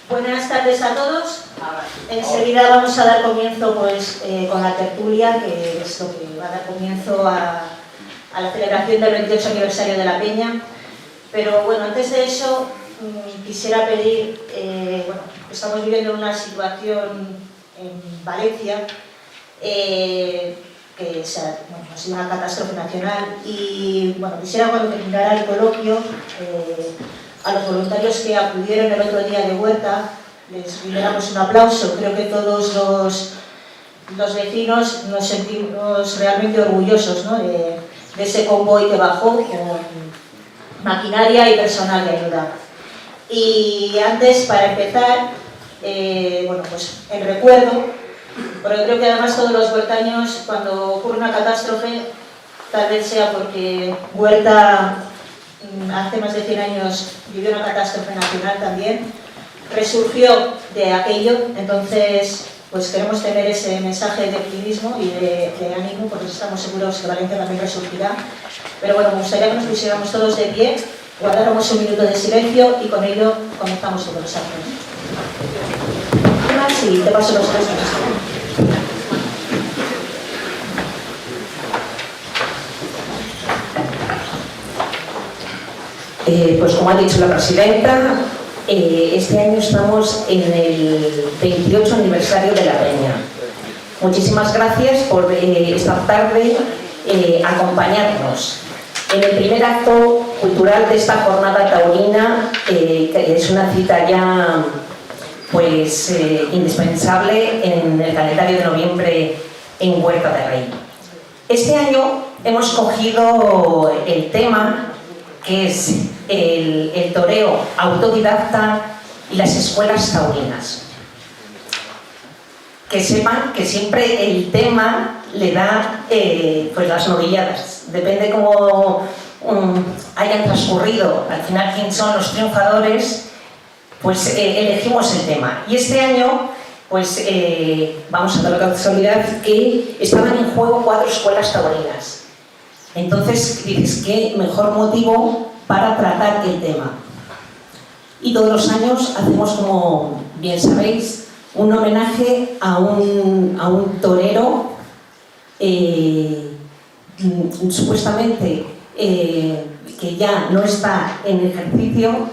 Buenas tardes a todos. Enseguida vamos a dar comienzo con la tertulia, que es lo que va a dar comienzo a la celebración del 28 aniversario de la Peña. Pero bueno, antes de eso quisiera pedir, estamos viviendo una situación en Valencia que ha sido una catástrofe nacional y quisiera cuando terminara el coloquio a los voluntarios que acudieron el otro día de Huerta les rindiéramos un aplauso. Creo que todos los vecinos nos sentimos realmente orgullosos, ¿no? de ese convoy que bajó con maquinaria y personal de ayuda. Y antes, para empezar, el recuerdo, porque creo que además todos los huertaños, cuando ocurre una catástrofe, tal vez sea porque Huerta hace más de 100 años vivió una catástrofe nacional también, resurgió de aquello. Entonces pues queremos tener ese mensaje de optimismo y de ánimo, porque estamos seguros que Valencia también resurgirá. Pero bueno, me gustaría que nos pusiéramos todos de pie, guardáramos un minuto de silencio y con ello comenzamos el conversación. Sí, te paso los tres minutos. Pues como ha dicho la presidenta, este año estamos en el 28 aniversario de la Peña. Muchísimas gracias por esta tarde acompañarnos en el primer acto cultural de esta jornada taurina, que es una cita ya indispensable en el calendario de noviembre en Huerta de Rey. Este año hemos cogido el tema que es el toreo autodidacta y las escuelas taurinas. Que sepan que siempre el tema le da las novilladas. Depende cómo hayan transcurrido, al final quién son los triunfadores, pues elegimos el tema. Y este año vamos a dar la casualidad que estaban en juego 4 escuelas taurinas. Entonces dices, ¿qué mejor motivo para tratar el tema? Y todos los años hacemos, como bien sabéis, un homenaje a un torero supuestamente que ya no está en ejercicio,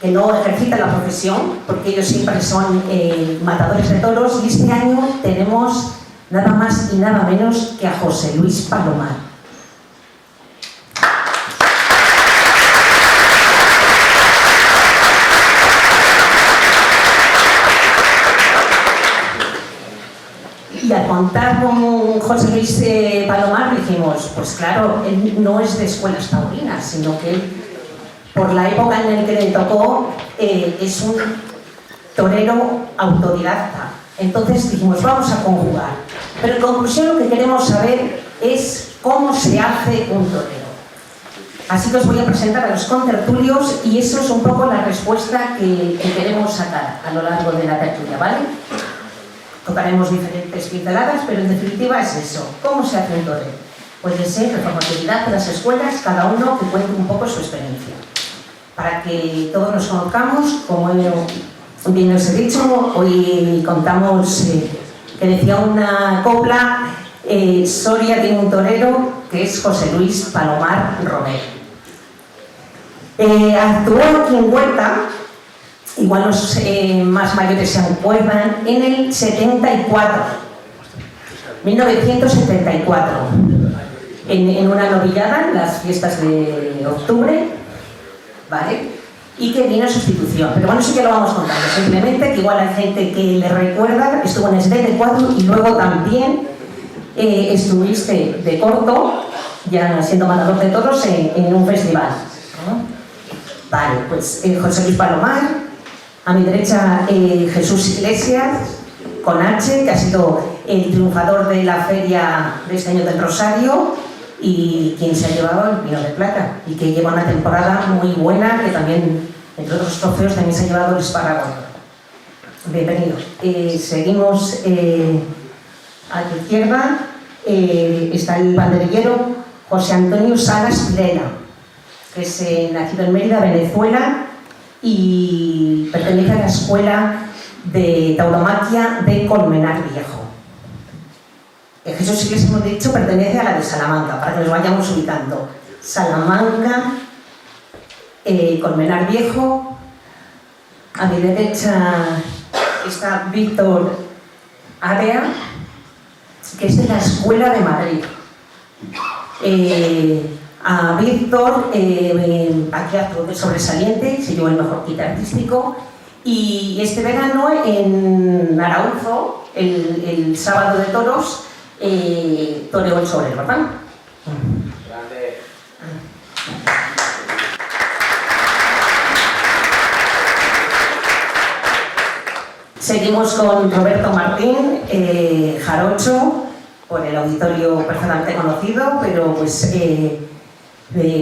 que no ejercita la profesión, porque ellos siempre son matadores de toros, y este año tenemos nada más y nada menos que a José Luis Palomar. Y al contar con José Luis Palomar dijimos, pues claro, él no es de escuelas taurinas, sino que él, por la época en la que le tocó, es un torero autodidacta. Entonces dijimos, vamos a conjugar. Pero en conclusión lo que queremos saber es cómo se hace un torero. Así que os voy a presentar a los contertulios y eso es un poco la respuesta que queremos sacar a lo largo de la tertulia, ¿vale? Tocaremos diferentes pinceladas, pero en definitiva es eso. ¿Cómo se hace un torero? Puede ser de forma autodidacta de las escuelas, cada uno que cuente un poco su experiencia. Para que todos nos conozcamos, como bien os he dicho, hoy contamos que decía una copla, Soria tiene un torero que es José Luis Palomar Romero. Actuó aquí en Huerta, igual los más mayores se acuerdan, en el 1974, en una novillada, en las fiestas de octubre, ¿vale? Y que vino a sustitución. Pero bueno, eso ya lo vamos contando, simplemente que igual hay gente que le recuerda, estuvo en SD4 y luego también estuviste de corto, ya siendo matador de toros, en un festival, ¿no? Vale, pues José Luis Palomar. A mi derecha, Jesús Iglesias, con H, que ha sido el triunfador de la feria de este año del Rosario y quien se ha llevado el Pino de Plata y que lleva una temporada muy buena, que también, entre otros trofeos, también se ha llevado el espárrago. Bienvenido. Seguimos a tu izquierda, está el banderillero José Antonio Salas Pilela, que es nacido en Mérida, Venezuela, y pertenece a la Escuela de Tauromaquia de Colmenar Viejo. Jesús, sí que les hemos dicho, pertenece a la de Salamanca, para que nos vayamos ubicando. Salamanca, Colmenar Viejo. A mi derecha está Víctor Area, que es de la Escuela de Madrid. A Víctor, aquí actúa sobresaliente, se llevó el mejor kit artístico. Y este verano en Arauzo, el sábado de toros, toreó el sobrero, ¿verdad? Grande. Seguimos con Roberto Martín, jarocho, por el auditorio perfectamente conocido, pero pues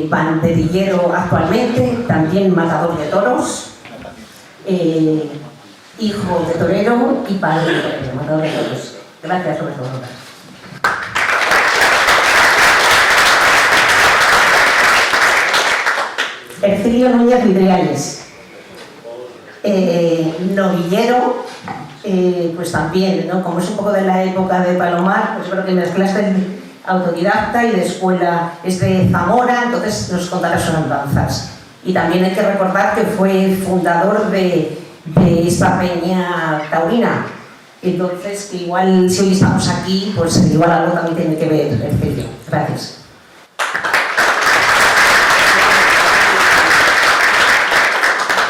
banderillero actualmente, también matador de toros, hijo de torero y padre de torero, matador de toros. Gracias, Roberto. Ercilio Núñez Vidriales, novillero, pues también, ¿no? Como es un poco de la época de Palomar, pues creo que mezclaste autodidacta y de escuela, es de Zamora, entonces nos contará sus andanzas. Y también hay que recordar que fue fundador de esta peña taurina, entonces que igual si hoy estamos aquí, pues igual algo también tiene que ver Ercilio. Gracias.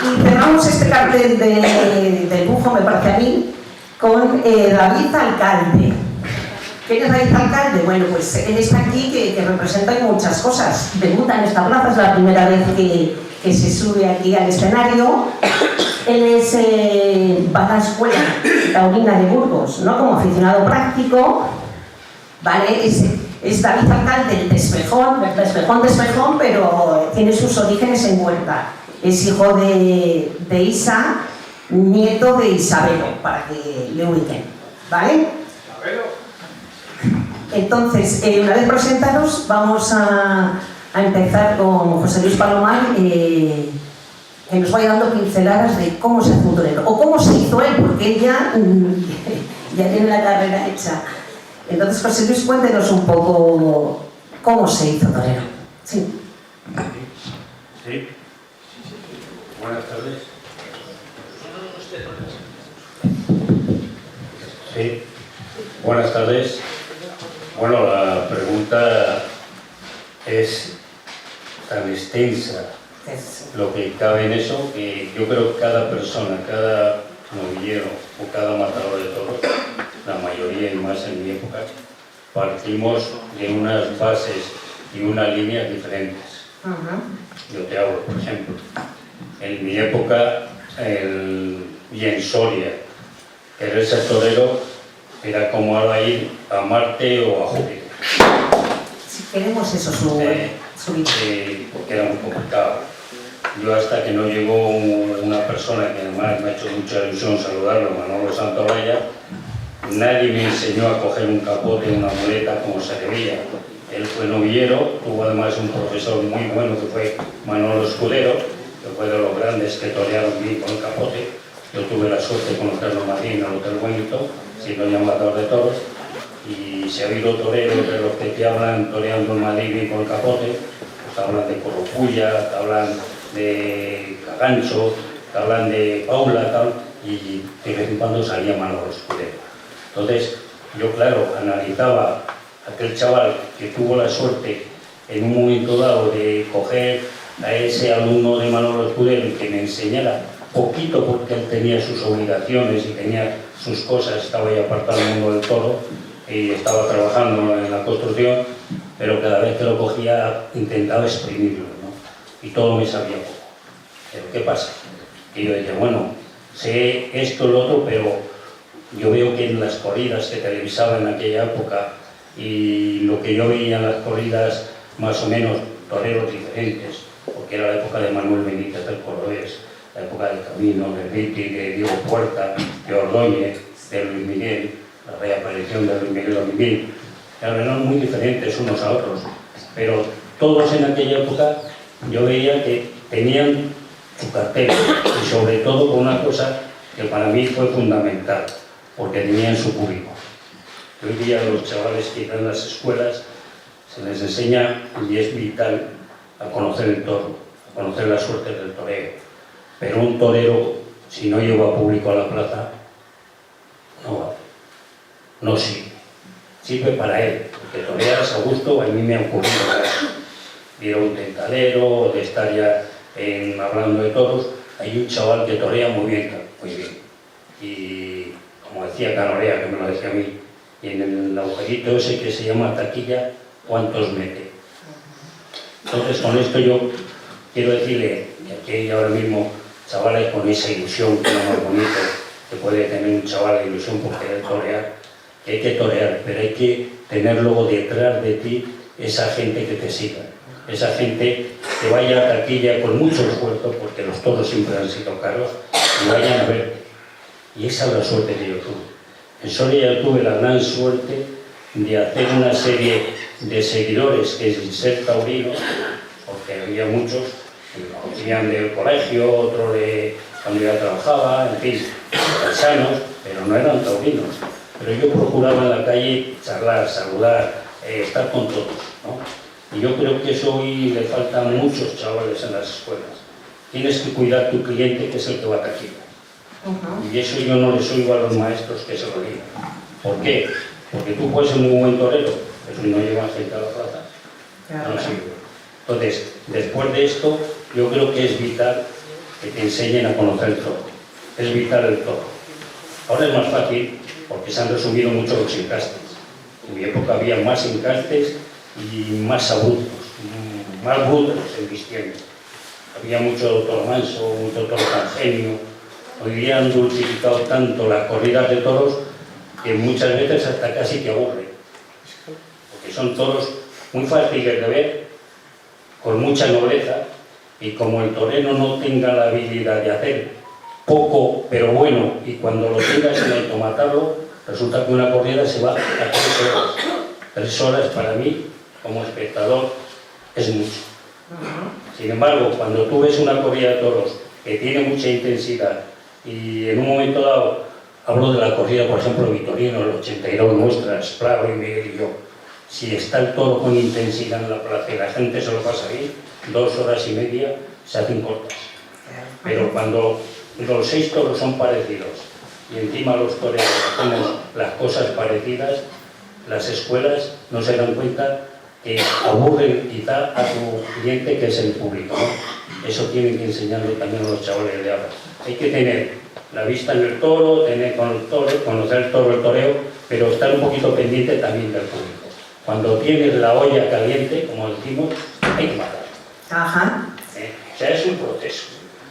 Y cerramos este cartel de lujo, me parece a mí, con David Alcalde. ¿Quién es David Alcalde? Bueno, pues él está aquí que representa muchas cosas. Debuta en esta plaza, es la primera vez que se sube aquí al escenario. Él va a la Escuela Taurina de Burgos, ¿no? Como aficionado práctico, ¿vale? Es David Alcalde, el despejón, pero tiene sus orígenes en Huerta. Es hijo de Isa, nieto de Isabelo, para que le ubiquen, ¿vale? Entonces, una vez presentados, vamos a empezar con José Luis Palomar, que nos vaya dando pinceladas de cómo se hace un torero, o cómo se hizo él, porque él ya tiene la carrera hecha. Entonces, José Luis, cuéntenos un poco cómo se hizo torero. Sí. Sí. Buenas tardes. Sí. Buenas tardes. Bueno, la pregunta es tan extensa, lo que cabe en eso, que yo creo que cada persona, cada novillero o cada matador de toros, la mayoría y más en mi época, partimos de unas bases y unas líneas diferentes. Yo te hablo, por ejemplo, en mi época y en Soria, querer ser torero era como ahora ir a Marte o a Júpiter. Si queremos eso, porque era muy complicado. Yo hasta que no llegó una persona que además me ha hecho mucha ilusión saludarlo, Manolo Santolaya, nadie me enseñó a coger un capote, una muleta como se debía. Él fue novillero, tuvo además un profesor muy bueno que fue Manolo Escudero, que fue de los grandes que torearon bien con el capote. Yo tuve la suerte de conocerlo en Madrid, en el Hotel Wellington, siendo ya matador de toros, y si ha habido toreros de los que te hablan toreando en Madrid bien con el capote, pues te hablan de Coropulla, te hablan de Cagancho, te hablan de Paula, tal, y de vez en cuando salía Manolo Escudero. Entonces, yo claro, analizaba aquel chaval que tuvo la suerte en un momento dado de coger a ese alumno de Manolo Escudero y que me enseñara poquito, porque él tenía sus obligaciones y tenía sus cosas, estaba ya apartado del mundo del toro y estaba trabajando en la construcción, pero cada vez que lo cogía intentaba exprimirlo, ¿no? Y todo me sabía poco. Pero ¿qué pasa? Que yo decía, bueno, sé esto, lo otro, pero yo veo que en las corridas que televisaba en aquella época y lo que yo veía en las corridas, más o menos toreros diferentes, porque era la época de Manuel Benítez del Cordobés, la época del Camino, de Ritti, de Diego Puerta, de Ordóñez, de Luis Miguel, la reaparición de Luis Miguel Ormiguel. Eran muy diferentes unos a otros, pero todos en aquella época yo veía que tenían su cartera, y sobre todo con una cosa que para mí fue fundamental, porque tenían su público. Hoy día los chavales que están en las escuelas se les enseña, y es vital, a conocer el toro, a conocer la suerte del toreo. Pero un torero, si no lleva público a la plaza, no vale, no sirve. Sirve para él, porque toreas a gusto, a mí me ha ocurrido ir a un tentalero, de estar ya hablando de toros. Hay un chaval que torea muy bien, y como decía Canorea, que me lo decía a mí, y en el agujerito ese que se llama taquilla, ¿cuántos mete? Entonces con esto yo quiero decirle que aquí hay ahora mismo chavales con esa ilusión, que es lo más bonito que puede tener un chaval, la ilusión por querer torear, que hay que torear, pero hay que tener luego detrás de ti esa gente que te siga, esa gente que vaya a taquilla con mucho esfuerzo, porque los toros siempre han sido caros, y vayan a verte. Y esa es la suerte que yo tuve. En Soria yo tuve la gran suerte de hacer una serie de seguidores que sin ser taurinos, porque había muchos que lo conocían del colegio, otro de cuando ya trabajaba, en fin, paisanos, pero no eran taurinos. Pero yo procuraba en la calle charlar, saludar, estar con todos, ¿no? Y yo creo que eso hoy le falta a muchos chavales en las escuelas. Tienes que cuidar a tu cliente, que es el que va a taquilla. Y eso yo no les oigo a los maestros que se lo digan. ¿Por qué? Porque tú puedes ser muy buen torero, pero si no llevas gente a la plaza, no sirve. Entonces, después de esto, yo creo que es vital que te enseñen a conocer el toro. Es vital el toro. Ahora es más fácil porque se han resumido mucho los encastes. En mi época había más encastes y más abruptos, más brutos en vistiendo. Había mucho toro manso, mucho toro tangenio. Hoy día han dulcificado tanto las corridas de toros que muchas veces hasta casi te aburren. Porque son toros muy fáciles de ver, con mucha nobleza, y como el torero no tenga la habilidad de hacer poco pero bueno, y cuando lo tenga sin automatarlo, resulta que una corrida se va a 3 horas. 3 horas para mí, como espectador, es mucho. Sin embargo, cuando tú ves una corrida de toros que tiene mucha intensidad, y en un momento dado, hablo de la corrida, por ejemplo, Vitorino, el 82 nuestras, Prado y Miguel y yo, si está el toro con intensidad en la plaza y la gente se lo pasa bien, 2 horas y media se hacen cortas. Pero cuando los 6 toros son parecidos y encima los toreros hacemos las cosas parecidas, las escuelas no se dan cuenta que aburren quizá a tu cliente, que es el público, ¿no? Eso tienen que enseñarlo también a los chavales de ahora. Hay que tener la vista en el toro, tener con el toro, conocer el toro, el toreo, pero estar un poquito pendiente también del público. Cuando tienes la olla caliente, como decimos, hay que matar. Ajá. O sea, es un proceso.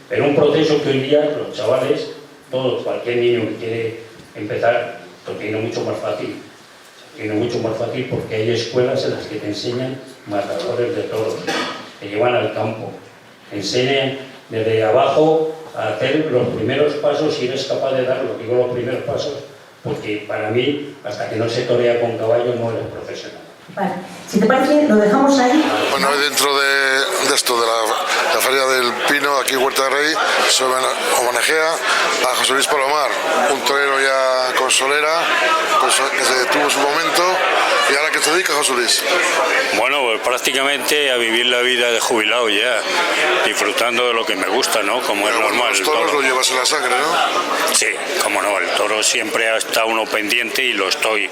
Pero un proceso que hoy día los chavales, todos, cualquier niño que quiere empezar, lo tiene mucho más fácil. Tiene mucho más fácil porque hay escuelas en las que te enseñan matadores de toros, te llevan al campo, te enseñan desde abajo a hacer los primeros pasos, si eres capaz de darlo. Digo los primeros pasos porque para mí, hasta que no se torea con caballo, no eres profesional. Vale, si te parece, lo dejamos ahí. Bueno, dentro de esto, de la Feria del Pino, aquí en Huerta de Rey, se homenajea a José Luis Palomar, un torero ya con solera, que se detuvo en su momento. ¿Y ahora qué te dedicas, José Luis? Bueno, pues prácticamente a vivir la vida de jubilado ya, disfrutando de lo que me gusta, ¿no? Como es normal. Los toros lo llevas en la sangre, ¿no? Sí, como no, el toro siempre ha estado uno pendiente y lo estoy,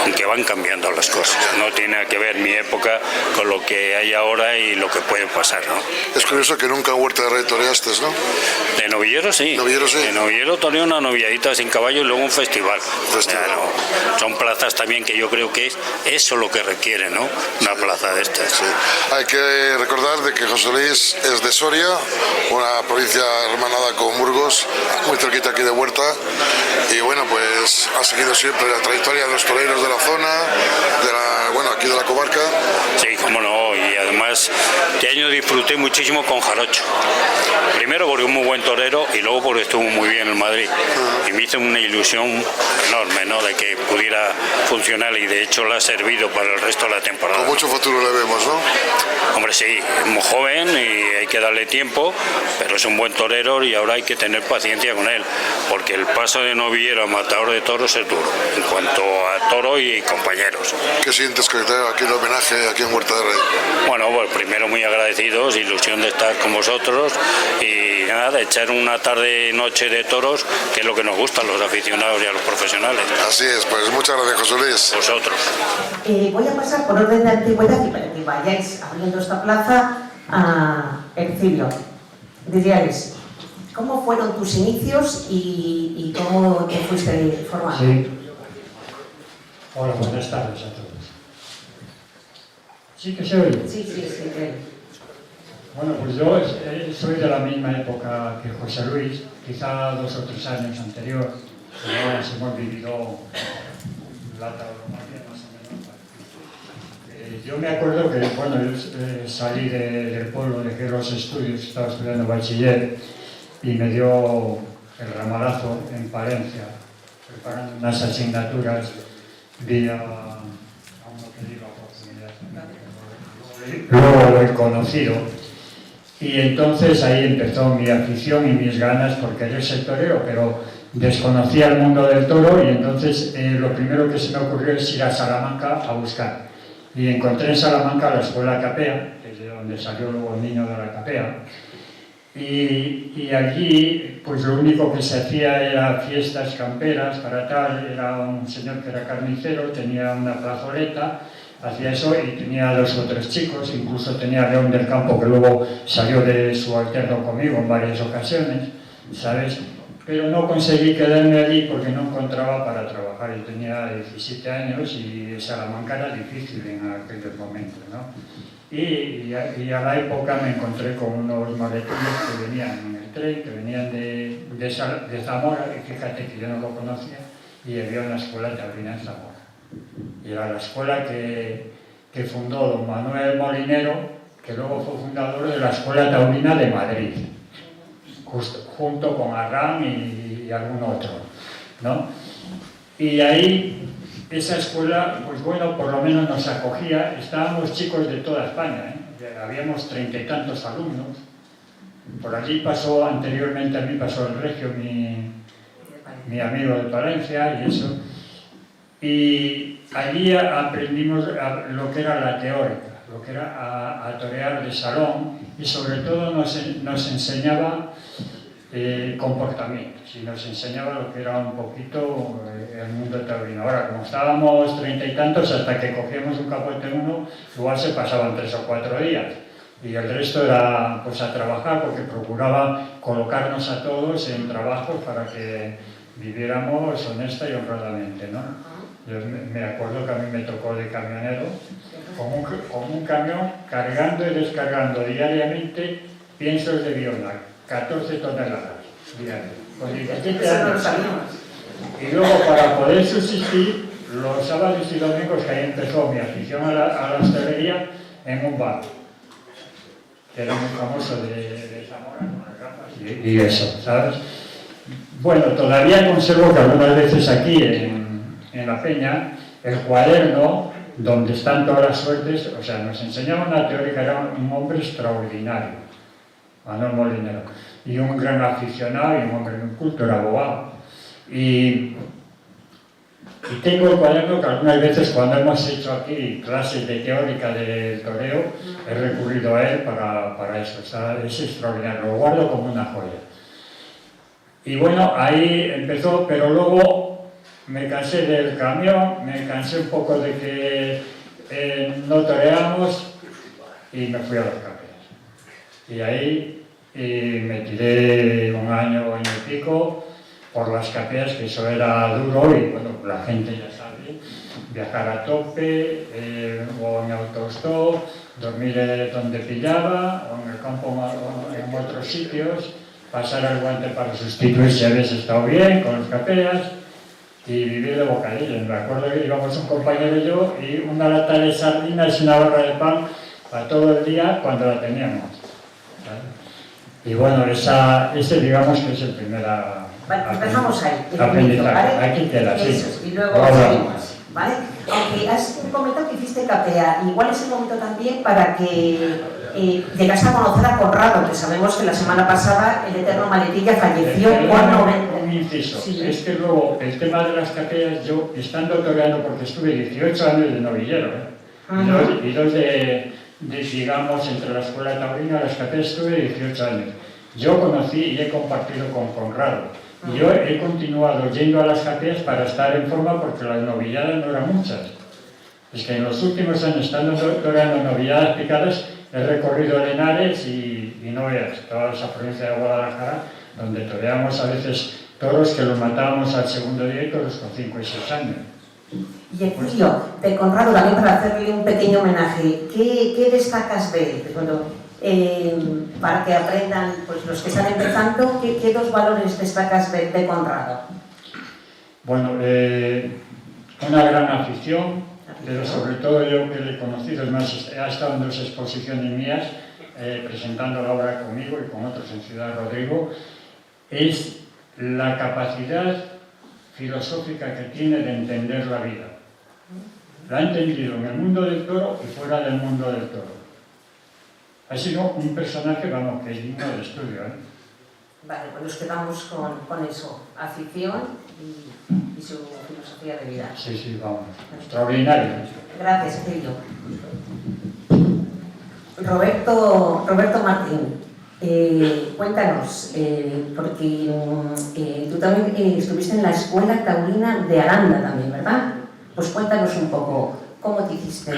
aunque van cambiando las cosas. No tiene que ver mi época con lo que hay ahora y lo que puede pasar, ¿no? Es curioso que nunca en Huerta de Rey toreaste, ¿no? De novillero sí. Novillero sí. De novillero toreé una novilladita sin caballo y luego un festival. Festival. Ya, no, son plazas también que yo creo que es eso lo que requiere, ¿no? Una plaza de estas. Sí. Hay que recordar de que José Luis es de Soria, una provincia hermanada con Burgos, muy cerquita aquí de Huerta, y bueno, pues ha seguido siempre la trayectoria de los toreros de la zona, aquí de la comarca. Sí, cómo no, y además te ha pequeño disfruté muchísimo con Jarocho. Primero porque es un muy buen torero y luego porque estuvo muy bien en Madrid. Y me hizo una ilusión enorme, ¿no?, de que pudiera funcionar, y de hecho la ha servido para el resto de la temporada. Con mucho futuro le vemos, ¿no? Hombre, sí, es muy joven y hay que darle tiempo, pero es un buen torero y ahora hay que tener paciencia con él, porque el paso de novillero a matador de toros es duro, en cuanto a toro y compañeros. ¿Qué sientes que te haga aquí el homenaje aquí en Huerta de Rey? Bueno, pues primero muy agradecidos, ilusión de estar con vosotros y nada, de echar una tarde-noche de toros, que es lo que nos gusta a los aficionados y a los profesionales. Así es, pues muchas gracias, José Luis. Vosotros. Voy a pasar por orden de antigüedad y para que vayáis abriendo esta plaza a Ercilio. Diríais, ¿cómo fueron tus inicios y cómo te fuiste formando? Sí. Hola, buenas tardes a todos. ¿Sí que se oye? Sí. Bueno, pues yo soy de la misma época que José Luis, quizá 2 o 3 años anterior. Nos hemos vivido la tauromaquia más o menos. Yo me acuerdo que, bueno, yo salí del pueblo, dejé los estudios, estaba estudiando bachiller y me dio el ramalazo en Palencia, preparando unas asignaturas, vi a uno que dio la oportunidad. Luego lo he conocido y entonces ahí empezó mi afición y mis ganas por querer ser torero, pero desconocía el mundo del toro y entonces lo primero que se me ocurrió es ir a Salamanca a buscar. Y encontré en Salamanca la escuela Capea, que es de donde salió luego el niño de la Capea. Y allí, pues lo único que se hacía era fiestas camperas para tal. Era un señor que era carnicero, tenía una plazoleta, hacía eso y tenía 2 o 3 chicos, incluso tenía León del Campo, que luego salió de subalterno conmigo en varias ocasiones, ¿sabes? Pero no conseguí quedarme allí porque no encontraba para trabajar. Yo tenía 17 años y Salamanca era difícil en aquellos momentos, ¿no? Y a la época me encontré con unos maletines que venían en el tren, que venían de Zamora, y fíjate que yo no lo conocía, y había una escuela taurina en Zamora. Y era la escuela que fundó don Manuel Molinero, que luego fue fundador de la Escuela Taurina de Madrid, junto con Arran y algún otro, ¿no? Y ahí, esa escuela, pues bueno, por lo menos nos acogía. Estábamos chicos de toda España, ¿eh? Habíamos 30 y tantos alumnos. Por allí pasó, anteriormente a mí pasó el Regio, mi amigo de Palencia y eso. Y allí aprendimos lo que era la teórica, lo que era a torear de salón, y sobre todo nos enseñaba comportamientos, y nos enseñaba lo que era un poquito el mundo taurino. Ahora, como estábamos 30 y tantos, hasta que cogíamos un capote uno, igual se pasaban 3 o 4 días, y el resto era pues a trabajar, porque procuraba colocarnos a todos en trabajos para que viviéramos honesta y honradamente, ¿no? Yo me acuerdo que a mí me tocó de camionero, con un camión cargando y descargando diariamente piensos de Viona, 14 toneladas diarias, con 17 años. Y luego, para poder subsistir, los sábados y domingos, que ahí empezó mi afición a la hostelería, en un bar, que era muy famoso de Zamora, con las gafas y eso, ¿sabes? Bueno, todavía conservo que algunas veces aquí en la Peña, el cuaderno donde están todas las suertes, o sea, nos enseñaba una teórica, era un hombre extraordinario, Manuel Molinero, y un gran aficionado y un hombre muy culto, era abogado. Y tengo el cuaderno que algunas veces, cuando hemos hecho aquí clases de teórica del toreo, he recurrido a él para eso. O sea, es extraordinario, lo guardo como una joya. Y bueno, ahí empezó, pero luego me cansé del camión, me cansé un poco de que no toreamos y me fui a las Capeas. Y ahí me tiré un año y pico por las Capeas, que eso era duro y bueno, la gente ya sabe, viajar a tope, o en autostop, dormir donde pillaba, o en el campo o en otros sitios, pasar el guante para sustituir si habías estado bien con las Capeas y vivir de bocadillos. Me acuerdo que íbamos un compañero y yo, y una lata de sardinas y una barra de pan para todo el día cuando la teníamos. ¿Vale? Y bueno, ese digamos que es el primer Vale, empezamos ahí. aprendizaje. ¿Vale? Aquí queda, sí. Eso, y luego seguimos, ¿vale? Aunque has comentado que hiciste KPA, igual es el momento también para que llegas a conocer a Conrado, que sabemos que la semana pasada el eterno Maletilla falleció cuando... Un inciso, Sí. es que luego el tema de las capellas, yo estando toreando, porque estuve 18 años de novillero, y dos de, digamos, entre la escuela taurina y las capellas estuve 18 años. Yo conocí y he compartido con Conrado. Yo he continuado yendo a las capellas para estar en forma porque las novilladas no eran muchas. Es que en los últimos años, estando toreando novilladas picadas, he recorrido Henares y no veas, toda esa provincia de Guadalajara, donde toreamos a veces toros que los matábamos al segundo día y todos con 5 y 6 años. Y Julio, de Conrado también para hacerle un pequeño homenaje, ¿qué destacas de él? Bueno, para que aprendan pues, los que están empezando, ¿qué dos valores destacas de Conrado? Bueno, una gran afición, pero sobre todo yo que le he conocido, es más, ha estado en 2 exposiciones mías, presentando la obra conmigo y con otros en Ciudad Rodrigo, es la capacidad filosófica que tiene de entender la vida. La ha entendido en el mundo del toro y fuera del mundo del toro. Ha sido un personaje, vamos, que es digno de estudio, ¿eh? Vale, pues nos quedamos con eso, afición y su filosofía de vida. Sí, sí, vamos, extraordinario. Gracias, Julio. Roberto Martín, cuéntanos, porque tú también estuviste en la Escuela Taurina de Aranda también, ¿verdad? Pues cuéntanos un poco, ¿cómo te hiciste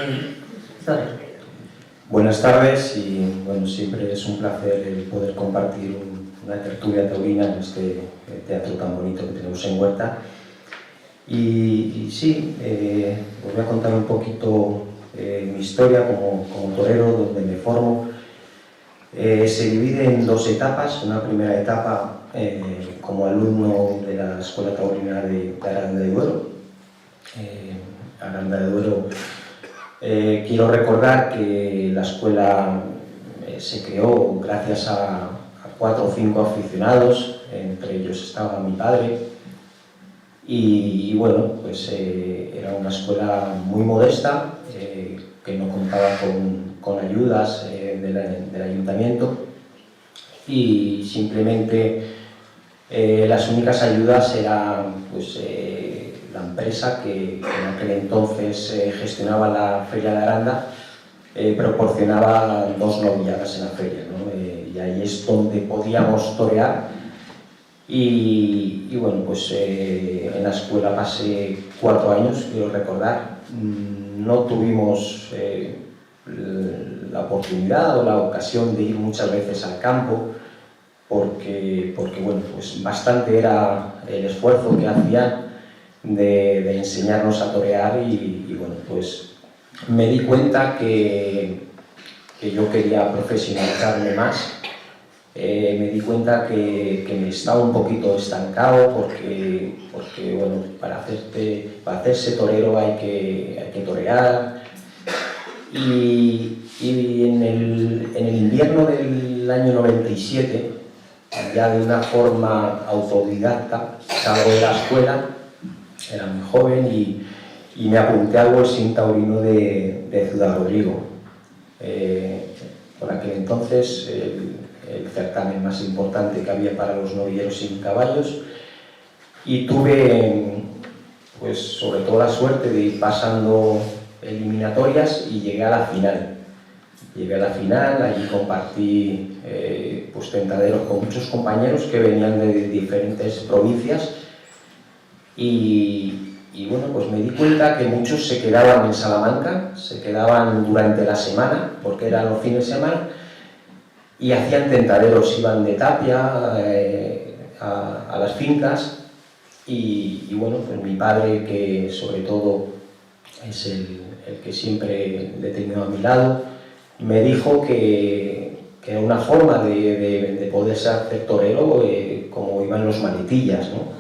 torero? Buenas tardes y bueno, siempre es un placer el poder compartir una tertulia taurina en este teatro tan bonito que tenemos en Huerta. Y sí, os voy a contar un poquito mi historia como torero, donde me formo. Se divide en 2 etapas. Una primera etapa como alumno de la Escuela Taurina de Aranda de Duero. Aranda de Duero, quiero recordar que la escuela se creó gracias a 4 o 5 aficionados, entre ellos estaba mi padre, y bueno, pues era una escuela muy modesta, que no contaba con ayudas del ayuntamiento, y simplemente las únicas ayudas eran pues, la empresa que en aquel entonces gestionaba la Feria de Aranda, proporcionaba 2 novilladas en la feria, ¿no? Y ahí es donde podíamos torear. Y bueno, pues en la escuela pasé 4 años, quiero recordar. No tuvimos la oportunidad o la ocasión de ir muchas veces al campo, porque bueno, pues bastante era el esfuerzo que hacían de enseñarnos a torear y bueno, pues me di cuenta que yo quería profesionalizarme más. Me di cuenta que me estaba un poquito estancado porque bueno, para hacerse torero hay que torear. Y en el invierno del año 97, ya de una forma autodidacta, salgo de la escuela, era muy joven y me apunté al Bolsín Taurino de Ciudad Rodrigo. Por aquel entonces el certamen más importante que había para los novilleros sin caballos, y tuve pues sobre todo la suerte de ir pasando eliminatorias y llegué a la final. Allí compartí pues tentaderos con muchos compañeros que venían de diferentes provincias y bueno, pues me di cuenta que muchos se quedaban en Salamanca, se quedaban durante la semana, porque eran los fines de semana, y hacían tentaderos, iban de Tapia a las fincas y bueno, pues mi padre, que sobre todo es el que siempre le he tenido a mi lado, me dijo que era una forma de poderse hacer torero como iban los maletillas, ¿no?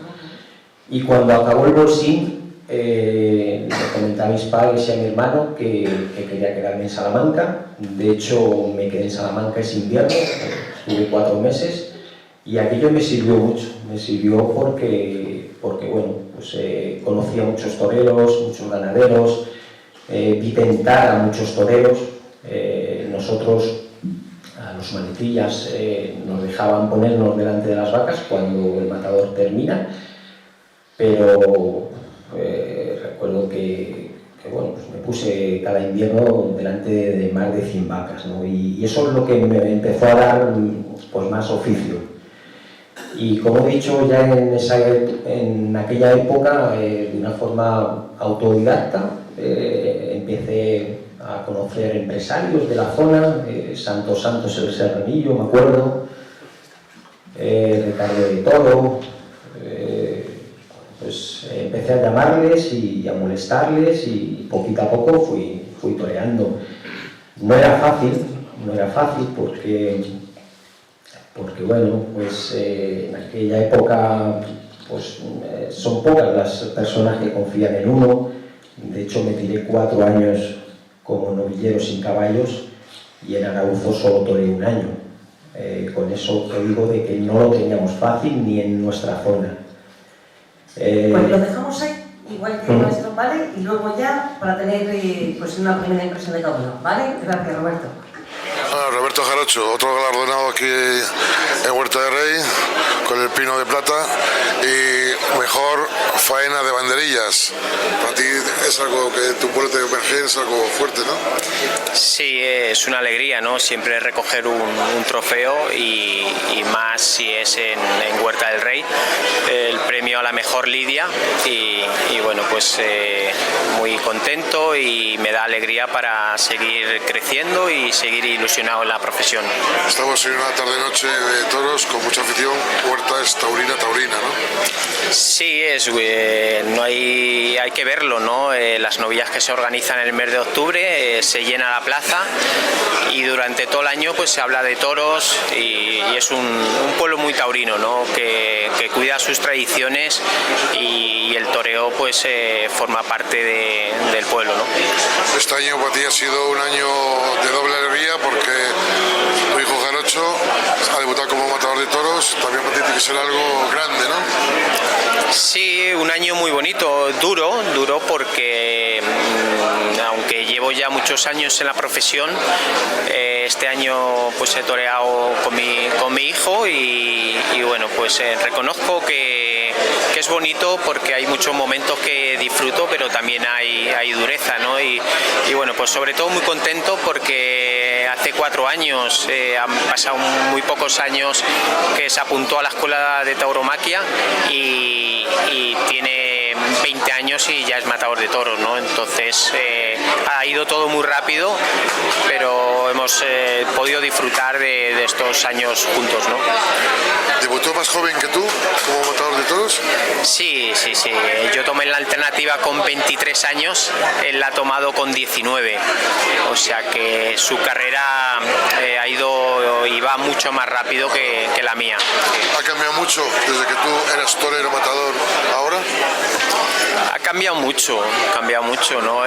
Y cuando acabó el Bolsín, le comenté a mis padres y a mi hermano que quería quedarme en Salamanca. De hecho, me quedé en Salamanca ese invierno, estuve 4 meses y aquello me sirvió mucho. Me sirvió porque bueno, pues conocí a muchos toreros, muchos ganaderos, vi tentar a muchos toreros. Nosotros, a los manecillas, nos dejaban ponernos delante de las vacas cuando el matador termina, pero recuerdo que bueno, pues me puse cada invierno delante de más de 100 vacas, ¿no? Y eso es lo que me empezó a dar pues, más oficio. Y como he dicho, ya en aquella época, de una forma autodidacta, empecé a conocer empresarios de la zona, Santos el Serranillo, me acuerdo, Ricardo de Toro. Pues empecé a llamarles y a molestarles y poquito a poco fui toreando. No era fácil porque bueno, pues en aquella época pues, son pocas las personas que confían en uno. De hecho, me tiré 4 años como novillero sin caballos y en Arauzo solo toreé 1 año. Con eso te digo de que no lo teníamos fácil ni en nuestra zona. Pues lo dejamos ahí, igual que nuestro, ¿vale? Y luego ya para tener pues una primera impresión de cada uno, ¿vale? Gracias, Roberto. Bueno, Roberto Jarocho, otro galardonado aquí en Huerta de Rey con el Pino de Plata y mejor faena de banderillas. Para ti es algo que tu pueblo te homenajea, es algo fuerte, ¿no? Sí, es una alegría, ¿no? Siempre recoger un trofeo y más si es en Huerta del Rey, el premio a la mejor lidia y bueno, pues muy contento y me da alegría para seguir creciendo y seguir ilusionado en la profesión. Estamos en una tarde-noche de toros con mucha afición. Huerta es taurina, ¿no? Sí, no hay que verlo, ¿no? Las novillas que se organizan en el mes de octubre, se llena la plaza y durante todo el año pues se habla de toros y es un pueblo muy taurino, ¿no? Que cuida sus tradiciones y el toreo pues forma parte del pueblo, ¿no? Este año para ti ha sido un año de doble alegría porque tu hijo Jarocho ha debutado como matador de toros, también para ti tiene que ser algo grande, ¿no? Sí, un año muy bonito, duro porque aunque llevo ya muchos años en la profesión, este año pues he toreado con mi hijo y bueno, pues reconozco que es bonito porque hay muchos momentos que disfruto, pero también hay dureza, ¿no? Y bueno, pues sobre todo muy contento porque hace 4 años, han pasado muy pocos años que se apuntó a la escuela de tauromaquia y tiene 20 años y ya es matador de toros, ¿no? Entonces ha ido todo muy rápido, pero hemos podido disfrutar de estos años juntos, ¿no? ¿Debutó más joven que tú como matador de toros? Sí. Yo tomé la alternativa con 23 años, él la ha tomado con 19. O sea que su carrera ha ido y va mucho más rápido que la mía. ¿Ha cambiado mucho desde que tú eras torero matador ahora? Ha cambiado mucho, ¿no?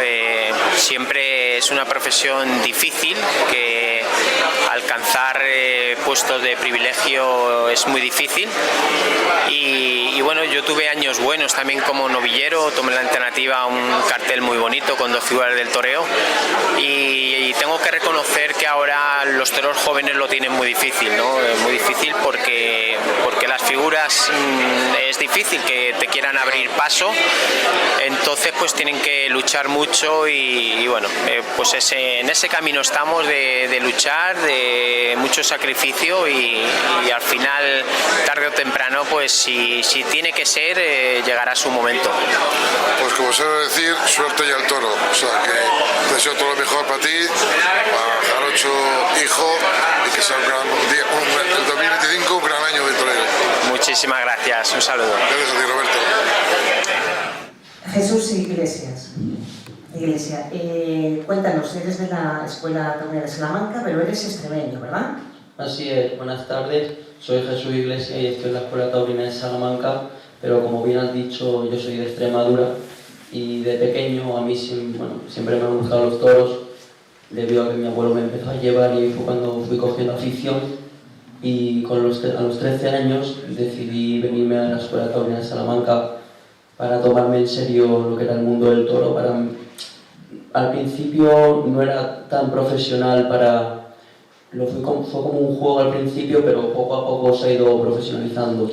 Siempre es una profesión difícil, que alcanzar puestos de privilegio es muy difícil y bueno, yo tuve años buenos también como novillero, tomé la alternativa a un cartel muy bonito con 2 figuras del toreo y tengo que reconocer que ahora los toreros jóvenes lo tienen muy difícil, ¿no? Muy difícil porque las figuras es difícil que te quieran abrir paso, entonces pues tienen que luchar mucho y bueno, pues en ese camino estamos de luchar, de mucho sacrificio y al final, tarde o temprano, pues si tiene que ser, llegará su momento. Pues como suelo decir, suerte y al toro, o sea que deseo todo lo mejor para ti, para Jarocho hijo, y que sea el 2025 un gran año de torero. Muchísimas gracias, un saludo. Gracias a ti, Roberto. Jesús Iglesias. Cuéntanos, eres de la Escuela Taurina de Salamanca, pero eres extremeño, ¿verdad? Así es, buenas tardes, soy Jesús Iglesias y estoy en la Escuela Taurina de Salamanca, pero como bien has dicho, yo soy de Extremadura Y de pequeño a mí siempre me han gustado los toros, debido a que mi abuelo me empezó a llevar y fue cuando fui cogiendo afición. Y a los 13 años decidí venirme a la Escuela Taurina de Salamanca para tomarme en serio lo que era el mundo del toro. Al principio no era tan profesional, fue como un juego al principio, pero poco a poco se ha ido profesionalizando.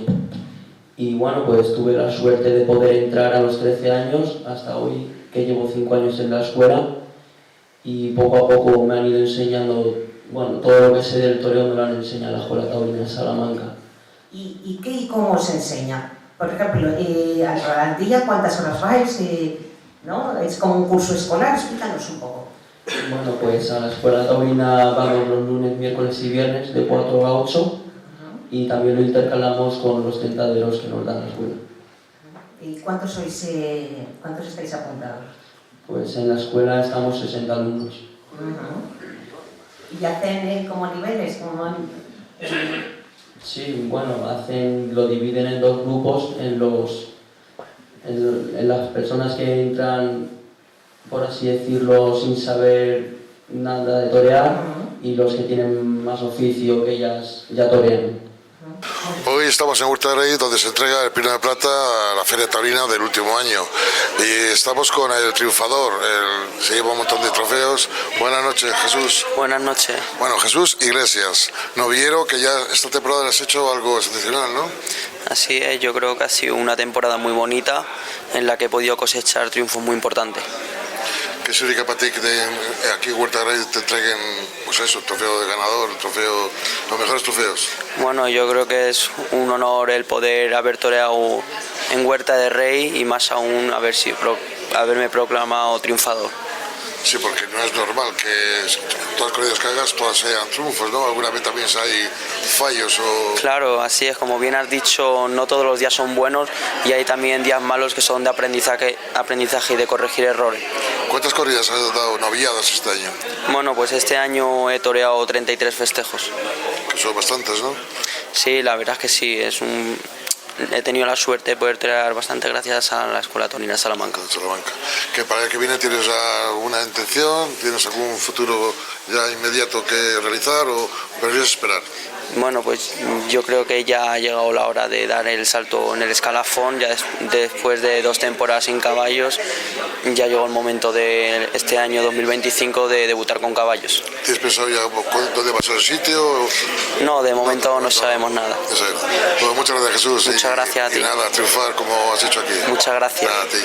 Y bueno, pues tuve la suerte de poder entrar a los 13 años, hasta hoy, que llevo 5 años en la escuela, y poco a poco me han ido enseñando, bueno, todo lo que sé del toreo me lo han enseñado en la Escuela Taurina de Salamanca. ¿Y qué y cómo os enseña? Por ejemplo, al día, ¿cuántas horas vais? ¿No? ¿Es como un curso escolar? Explícanos un poco. Bueno, pues a la Escuela Taurina vamos los lunes, miércoles y viernes de 4 a 8, y también lo intercalamos con los tentaderos que nos dan la escuela. ¿Y cuántos estáis apuntados? Pues en la escuela estamos 60 alumnos. ¿Y hacen como niveles? Sí, bueno, lo dividen en 2 grupos, en las personas que entran, por así decirlo, sin saber nada de torear, y los que tienen más oficio, que ellas ya torean. Hoy estamos en Huerta de Rey, donde se entrega el Pino de Plata a la Feria Taurina del último año. Y estamos con el triunfador, se lleva un montón de trofeos. Buenas noches, Jesús. Buenas noches. Bueno, Jesús Iglesias, novillero, que ya esta temporada le has hecho algo excepcional, ¿no? Así es, yo creo que ha sido una temporada muy bonita en la que he podido cosechar triunfos muy importantes. ¿Qué significa para ti que aquí en Huerta de Rey te entreguen, pues eso, trofeo de ganador, los mejores trofeos? Bueno, yo creo que es un honor el poder haber toreado en Huerta de Rey y más aún haberme proclamado triunfador. Sí, porque no es normal que todas las corridas que hagas, todas sean triunfos, ¿no? Alguna vez también hay fallos o... Claro, así es, como bien has dicho, no todos los días son buenos y hay también días malos que son de aprendizaje y de corregir errores. ¿Cuántas corridas has dado novilladas este año? Bueno, pues este año he toreado 33 festejos. Que son bastantes, ¿no? Sí, la verdad es que sí, he tenido la suerte de poder torear bastante gracias a la Escuela Taurina de Salamanca. ¿Que para el que viene tienes alguna intención? ¿Tienes algún futuro ya inmediato que realizar o prefieres esperar? Bueno, pues yo creo que ya ha llegado la hora de dar el salto en el escalafón, ya después de 2 temporadas sin caballos, ya llegó el momento de este año 2025 de debutar con caballos. ¿Tienes pensado ya dónde va a ser el sitio? No, de momento no sabemos nada. Pues muchas gracias, Jesús. Muchas gracias a ti. Y nada, triunfar como has hecho aquí. Muchas gracias. Nada, a ti.